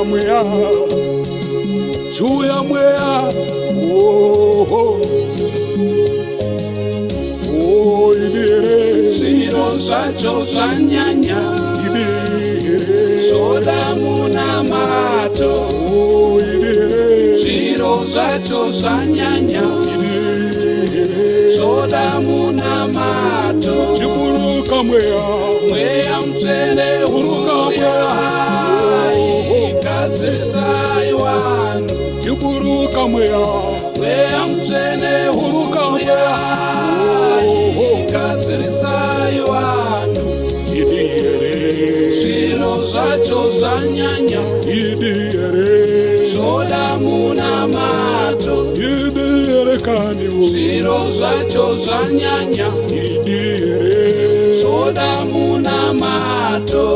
mweya, juu ya mweya. Oh, oh, idire zviro zvacho zvanyanya, idire zvoda munamato. oh, idire Zviro zvacho zvanyanya, idire zvoda munamato. chiburuka mweya, Mweya mutsvene huruka gadzirisai vanhu. chiburuka mweya, Mweya mutsvene huruka gadzirisai vanhu. idire Zviro zvacho zvanyanya, idire zvoda munamato. idire kaniwo Zviro zvacho zvanyanya, idire zvoda munamato.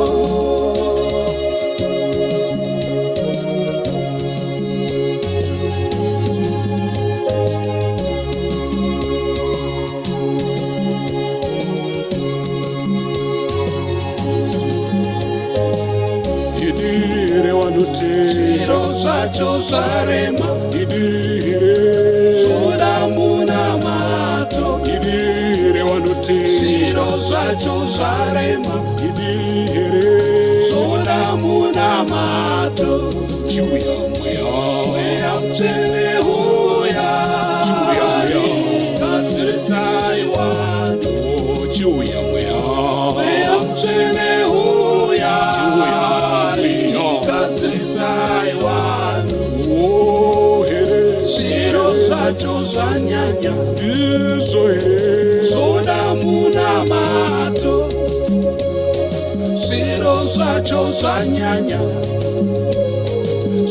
idire wanute Zviro zvacho zvarema, idire zvoda munamato. idire wanute Zviro zvacho zvarema, idire zvoda munamato. chiuya mweya Mweya mutsvene huya gadzirisai vanhu. oh, chiuya mweya Mweya mutsvene huya gadzirisai vanhu. oh, here Zviro zvacho zvanyanya, ndizvo here zvoda munamato. Zviro zvacho zvanyanya,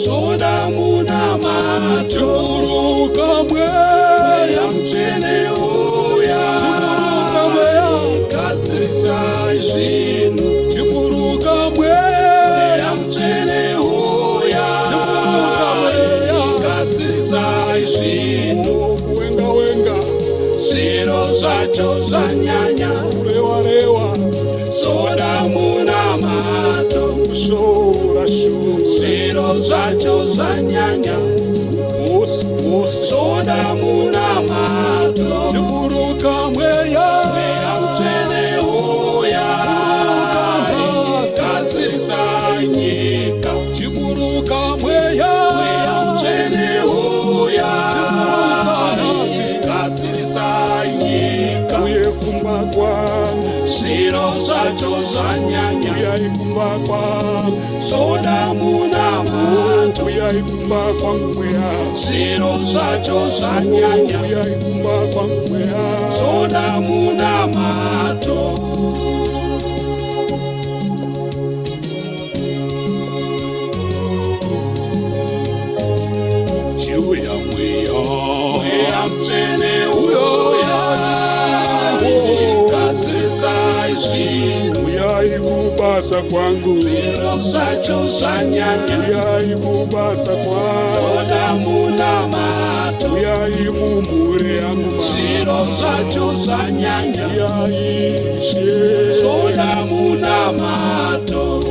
zvoda munamato. chiburuka mweya Mweya mutsvene huya gadzirisai zvinhu. chiburuka mweya Mweya mutsvene huya gadzirisai zvinhu. wenga wenga Zviro zvacho zvanyanya, kurewarewa zvoda munamato. kushora shora Zviro zvacho zvanyanya, mosi mosi zvoda munamato. chiburuka mweya Mweya mutsvene huya gadzirisai nyika. chiburuka mweya Mweya mutsvene huya gadzirisai nyika. uye kumba kwangu Zviro zvacho zvanyanya, uyai kumba kwangu zvoda munamato. uyai kumba kwangu mweya Zviro zvacho zvanyanya, uyai kumba kwangu mweya zvoda munamato. chiuya mweya Mweya mutsvene huya gadzirisai zvinhu. uyai kubasa kwangu Zviro zvacho zvanyanya, uyai kubasa kwangu zvoda munamato. uyai mumhuri yangu Zviro zvacho zvanyanya, uyai she zvoda munamato.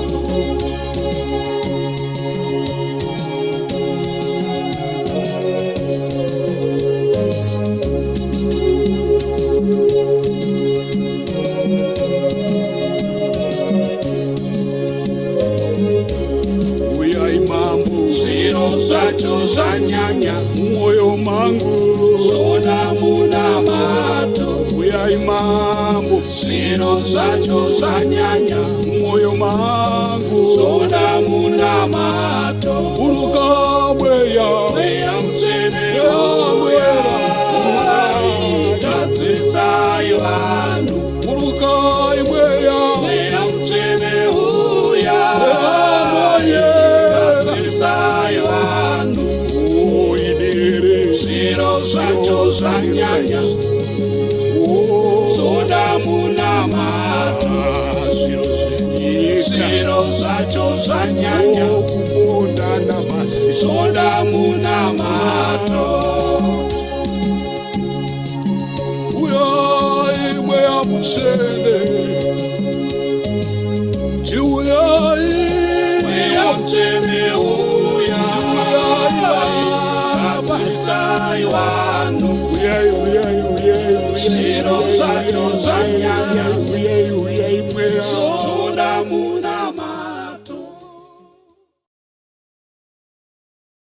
uyai mambo Zviro zvacho zvanyanya, mumwoyo mangu zvoda munamato. uyai mambo Zviro zvacho zvanyanya, mumwoyo mangu zvoda munamato. buruka mweya Mweya mutsvene huya gadzirisai vanhu. burukai mweya Mweya mutsvene huya gadzirisai vanhu. oh, idire Zviro zvacho zvanyanya, oh, zvoda munamato. zviro zvenyika Zviro zvacho zvanyanya, kubondana masi zvoda munamato. uyai mweya mutsvene chiuyai Mweya mutsvene Isai wanu Uyai, uyai, uyai, uyai, Shiro zacho zanyanya